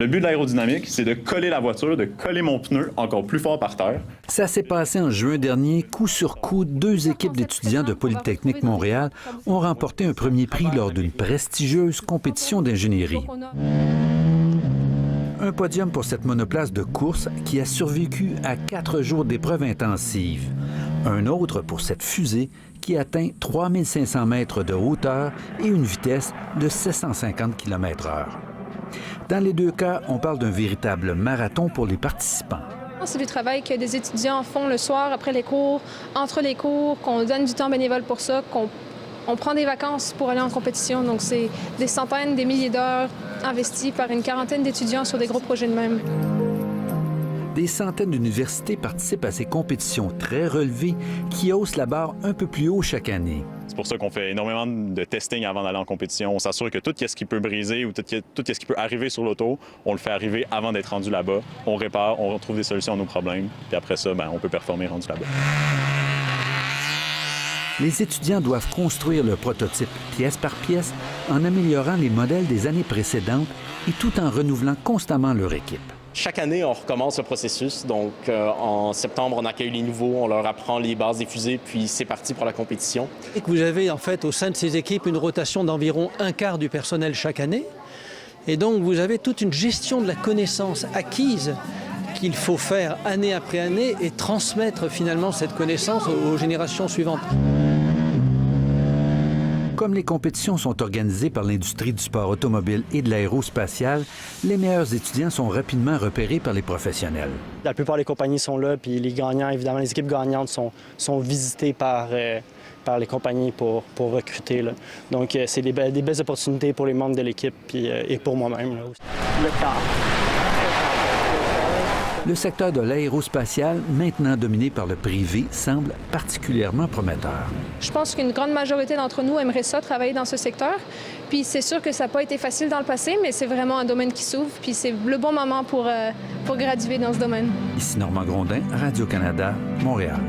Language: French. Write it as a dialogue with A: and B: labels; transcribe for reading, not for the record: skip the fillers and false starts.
A: Le but de l'aérodynamique, c'est de coller la voiture, de coller mon pneu encore plus fort par terre.
B: Ça s'est passé en juin dernier. Coup sur coup, 2 équipes d'étudiants de Polytechnique Montréal ont remporté un premier prix lors d'une prestigieuse compétition d'ingénierie. Un podium pour cette monoplace de course qui a survécu à 4 jours d'épreuves intensives. Un autre pour cette fusée qui atteint 3500 mètres de hauteur et une vitesse de 750 km/h. Dans les 2 cas, on parle d'un véritable marathon pour les participants.
C: C'est du travail que des étudiants font le soir, après les cours, entre les cours, qu'on donne du temps bénévole pour ça, qu'on prend des vacances pour aller en compétition. Donc, c'est des centaines, des milliers d'heures investies par une quarantaine d'étudiants sur des gros projets de même.
B: Des centaines d'universités participent à ces compétitions très relevées qui haussent la barre un peu plus haut chaque année.
A: C'est pour ça qu'on fait énormément de testing avant d'aller en compétition. On s'assure que tout ce qui peut briser ou tout ce qui peut arriver sur l'auto, on le fait arriver avant d'être rendu là-bas. On répare, on trouve des solutions à nos problèmes. Puis après ça, on peut performer rendu là-bas.
B: Les étudiants doivent construire le prototype pièce par pièce en améliorant les modèles des années précédentes et tout en renouvelant constamment leur équipe.
D: Chaque année, on recommence le processus. Donc, en septembre, on accueille les nouveaux, on leur apprend les bases des fusées, puis c'est parti pour la compétition.
E: Et que vous avez, en fait, au sein de ces équipes, une rotation d'environ 1/4 du personnel chaque année. Et donc, vous avez toute une gestion de la connaissance acquise qu'il faut faire année après année et transmettre finalement cette connaissance aux générations suivantes.
B: Comme les compétitions sont organisées par l'industrie du sport automobile et de l'aérospatial, les meilleurs étudiants sont rapidement repérés par les professionnels.
F: La plupart des compagnies sont là, puis les gagnants, évidemment, les équipes gagnantes sont visitées par les compagnies pour recruter. Là. Donc, c'est des belles opportunités pour les membres de l'équipe et pour moi-même.
B: Le secteur de l'aérospatial, maintenant dominé par le privé, semble particulièrement prometteur.
C: Je pense qu'une grande majorité d'entre nous aimerait ça, travailler dans ce secteur. Puis c'est sûr que ça n'a pas été facile dans le passé, mais c'est vraiment un domaine qui s'ouvre. Puis c'est le bon moment pour graduer dans ce domaine.
B: Ici Normand Grondin, Radio-Canada, Montréal.